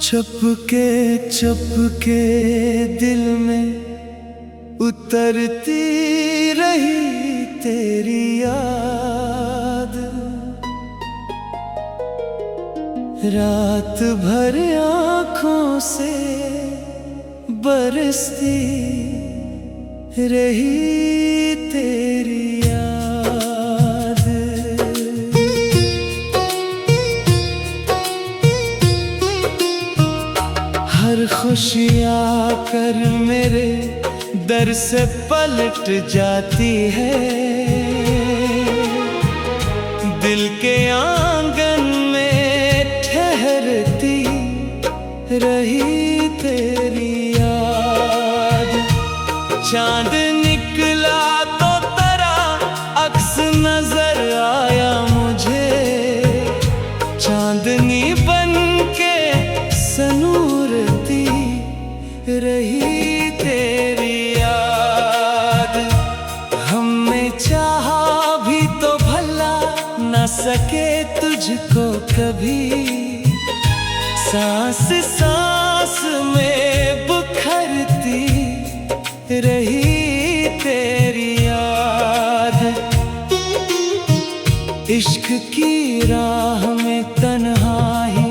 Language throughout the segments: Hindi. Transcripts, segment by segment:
चपके चपके दिल में उतरती रही तेरी याद, रात भर आँखों से बरसती रही तेरी याद। हर खुशी आकर मेरे दर से पलट जाती है, दिल के आंगन में ठहरती रही तेरी याद। चांद निकला तो तेरा अक्स नजर आया मुझे, चांदनी बन के सनूरती रही तेरी याद। हमने चाहा भी तो भला न सके तुझको कभी, सांस सांस में बुखरती रही तेरी याद। इश्क की राह में तन्हा ही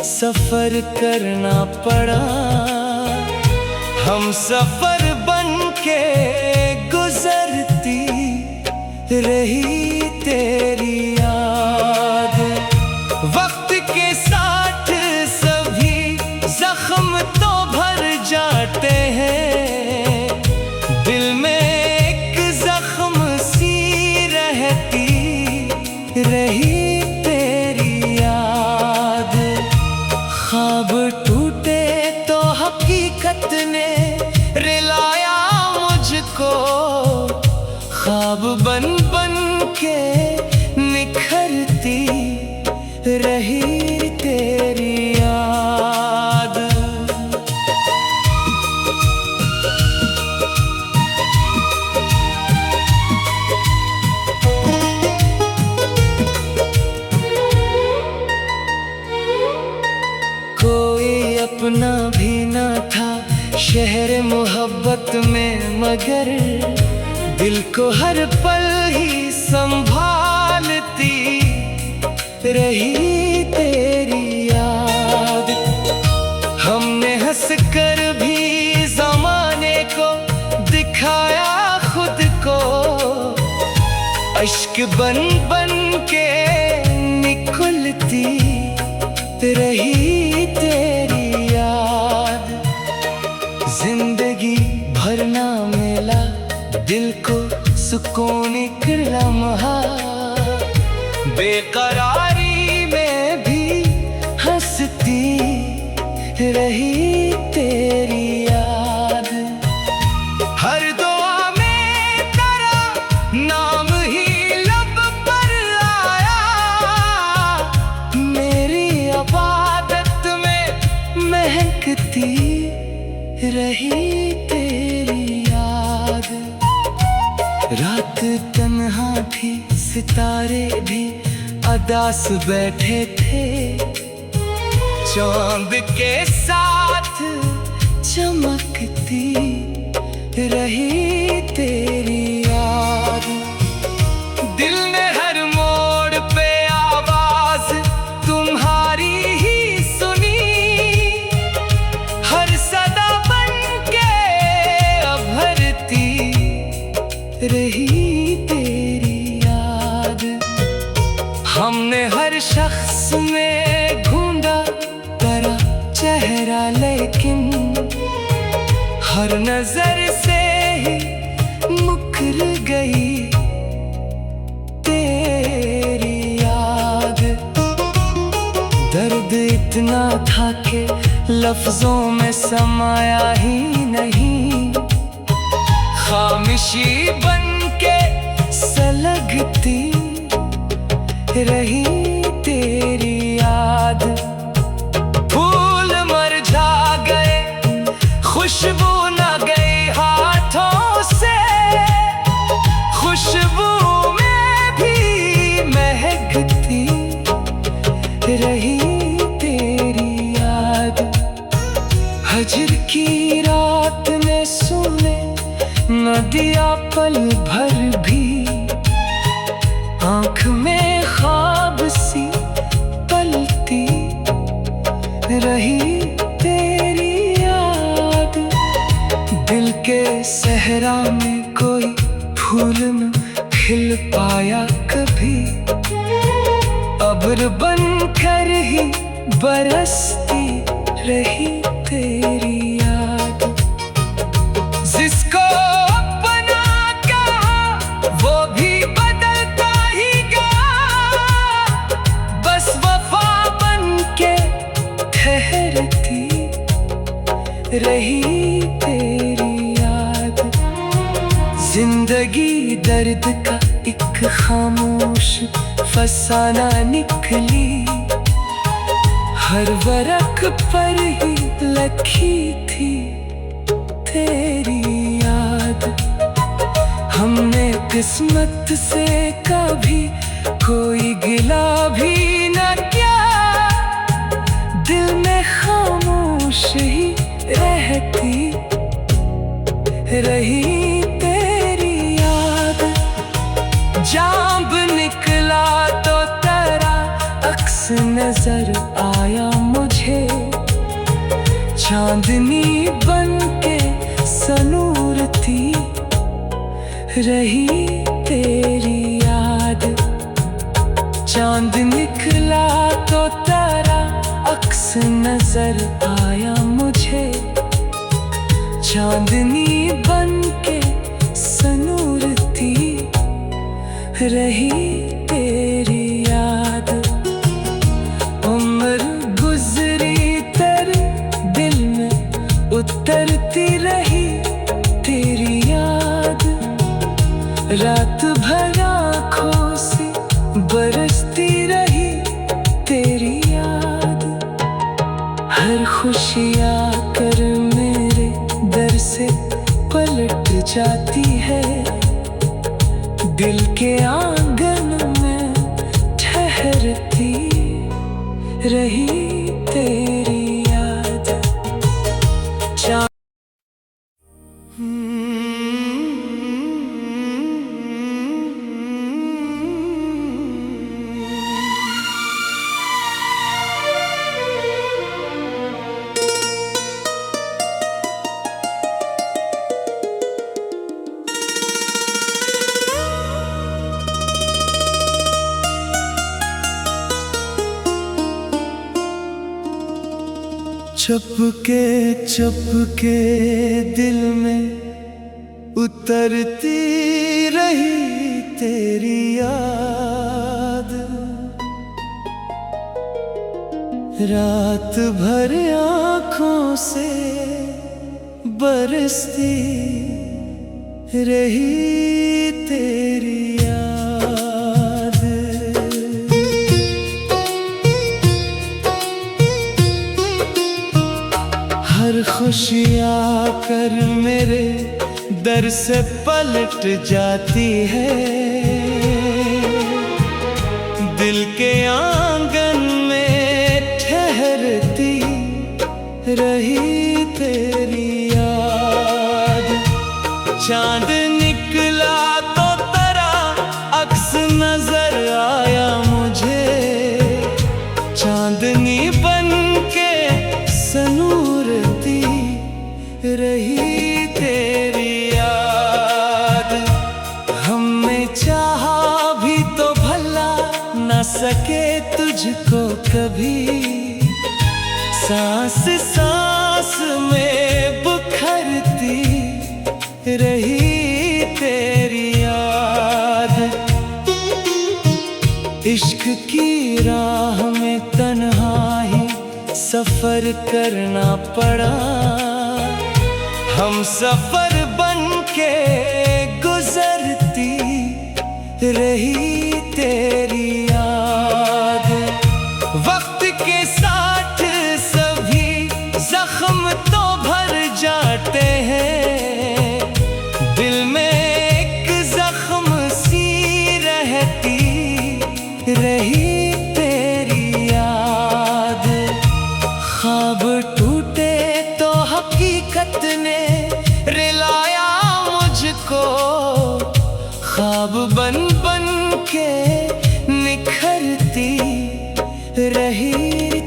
सफर करना पड़ा, हम सफर बन के गुजरती रही तेरी याद। वक्त के साथ सभी जख्म तो भर जाते हैं, दिल में एक जख्म सी रहती रही तेरी याद। ख्वाब टूटे तो हकीकत ने रिलाया मुझको, ख्वाब बन बन के निखरती रही तेरी याद। कोई अपना भी न था शहर मोहब्बत में, मगर दिल को हर पल ही संभालती रही तेरी याद। हमने हंस कर भी ज़माने को दिखाया खुद को, अश्क बन बन के निकलती रही तेरी याद। जिंदगी भर ना मिला दिल को सुकून एक लम्हा, बेकरारी में भी हंसती रही तेरी याद। हर दुआ में तेरा नाम ही लब पर आया, मेरी इबादत में महकती रही तेरी याद। रात तन्हा थी, सितारे भी अदास बैठे थे, चांद के साथ चमकती रही तेरी याद। दिल ने हर मोड़ पे आवाज तुम्हारी ही सुनी, हर सदा बन के अभरती रही तेरी याद। हमने हर शख्स में ढूंढा तेरा चेहरा, लेकिन हर नजर से ही मुकर गई तेरी याद। दर्द इतना था कि लफ्जों में समाया ही नहीं, खुशबू न गई हाथों से, खुशबू में भी महकती रही तेरी याद। हजर की रात में सुने न दिया पल भर भी, आँख में ख्वाब सी पलती रही तेरी याद। दिल के सहरा में कोई फूल न खिल पाया कभी, अब्र बनकर ही बरसती रही तेरी याद। जिसको अपना कहा वो भी बदलता ही गया, बस वफा बनके ठहरती रही तेरी याद। जिंदगी दर्द का एक खामोश फसाना निकली, हर वरक पर ही लखी थी तेरी याद। हमने किस्मत से कभी कोई गिला भी न किया, दिल में खामोश ही रहती रही तेरी याद। जांब निकला तो तेरा अक्स नजर आया मुझे, चांदनी बनके सनूरती रही तेरी याद। चांद निकला तो तेरा अक्स नजर आया मुझे, चांदनी बनके सनूरती रही तेरी याद। उम्र गुजरी तेरे दिल में उतरती रही तेरी याद। रात भर आँखों से बरसती रही तेरी याद। हर खुशी आकर मेरे दर से पलट जाती है, दिल के आंगन में ठहरती रही तेरी याद। चुपके दिल में उतरती रही तेरी याद। रात भर आँखों से बरसती रही तेरी याद। हर खुशी आकर मेरे दर से पलट जाती है, दिल के आंगन में ठहरती रही तेरी याद। चांद निकला तो तेरा अक्स नजर आया मुझे, चांदनी बनके सनूरती रही तेरी याद। हमने चाहा भी तो भला न सके तुझको कभी, सांस सांस में बुखरती रही तेरी याद। इश्क की राह में तन्हा ही सफर करना पड़ा, हम सफर बनके गुजरती रही तेरी याद। वक्त के साथ सभी जख्म तो भर जाए, जाते हैं, दिल में एक जख्म सी रहती रही तेरी याद। ख्वाब टूटे तो हकीकत ने रिलाया मुझको, ख्वाब बन बन के निखरती रही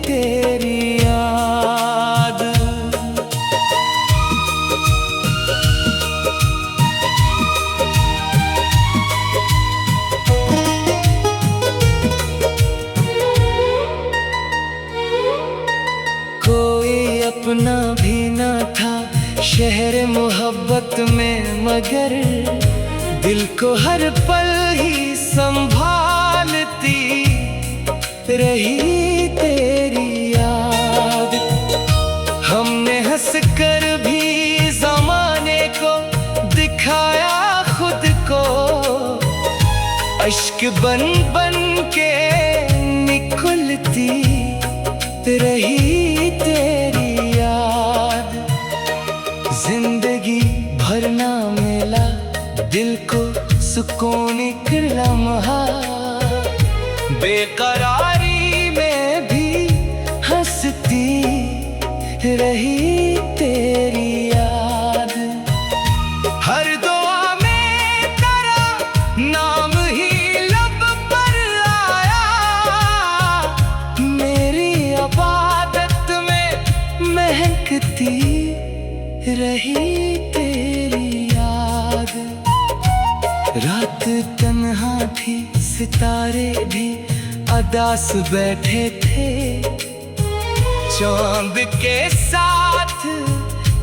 तेरी याद। कोई अपना भी न था शहर मोहब्बत में, मगर दिल को हर पल ही संभालती रही तेरी याद। हमने हंस कर भी ज़माने को दिखाया खुद को, अश्क बन बन के निकलती रही तेरी याद। जिंदगी भर ना मिला दिल को सुकून एक लम्हा, बेकरारी में भी हंसती रही तेरी याद। हर दुआ में तेरा नाम ही लब पर आया, मेरी इबादत में महकती रही तेरी याद। रात तन्हा थी, सितारे भी अदास बैठे थे, चांद के साथ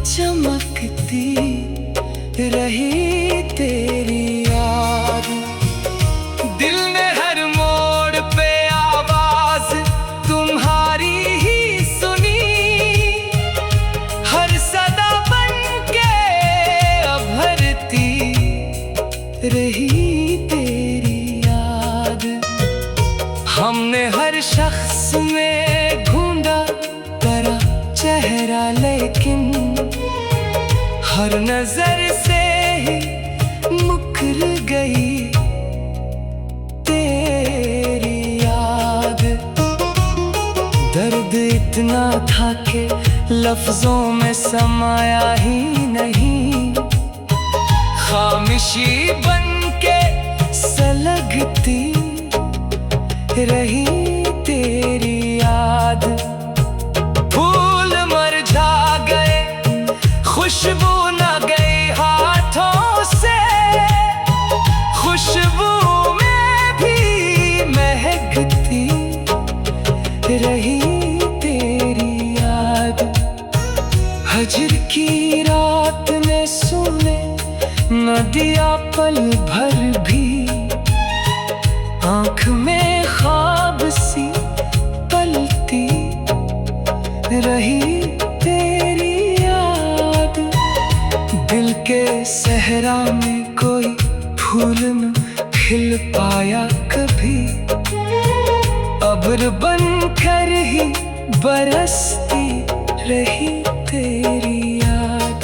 चमकती रही तेरी याद। दिल ने हर मोड़ पे आवाज तुम्हारी ही सुनी, हर सदा बन के अभरती रही तेरी याद। हमने हर शख्स में ढूंढा तेरा चेहरा, लेकिन हर नजर से ही मुकर गई तेरी याद। दर्द इतना था कि लफ्जों में समाया ही नहीं, खामोशी बन के सलगती रही तेरी याद। फूल मुरझा गए, खुशबू न गई हाथों से, खुशबू में भी महकती रही तेरी याद। हजर की रात ने सुने न दिया पल भर भी, आँख में ख्वाब सी पलती रही तेरी याद। दिल के सहरा में कोई फूल न खिल पाया कभी, अब्र बन कर ही बरसती रही तेरी याद।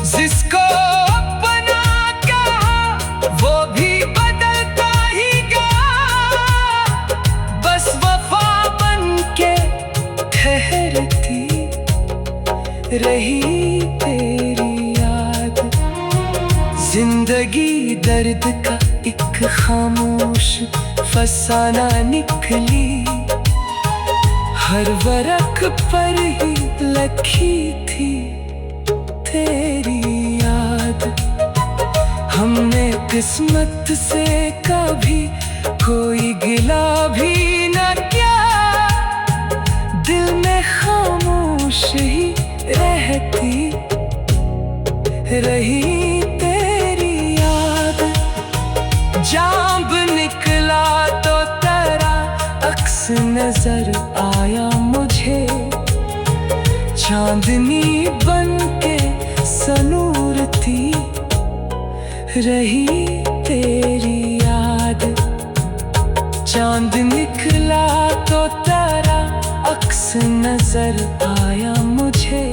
जिसको अपना कहा वो भी बदलता ही गया, बस वफा बन के ठहरती रही तेरी याद। जिंदगी दर्द का एक खामोश फसाना निकली, हर वरक पर ही लखी थी तेरी याद। हमने किस्मत से कभी कोई गिला भी न किया, दिल में खामोश ही रहती रही तेरी याद। जांब निकला तो तेरा अक्स नजर आया मुझे, चांदनी बन के सनूरती रही तेरी याद। चांद निकला तो तेरा अक्स नजर आया मुझे,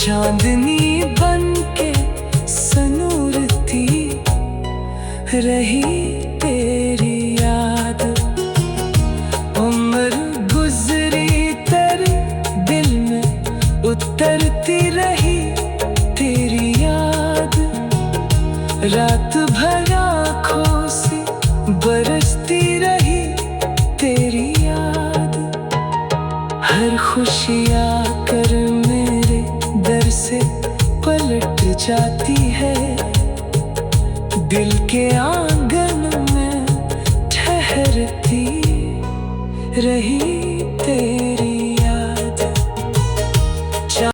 चांदनी बनके सनूरती रही तेरी याद। उम्र गुजरी तेरे दिल में उतरती रही तेरी याद। रात भर आँखों से बरसती रही तेरी याद। हर खुशी आकर मेरे दर से पलट जाती है, दिल के आंगन में ठहरती रही तेरी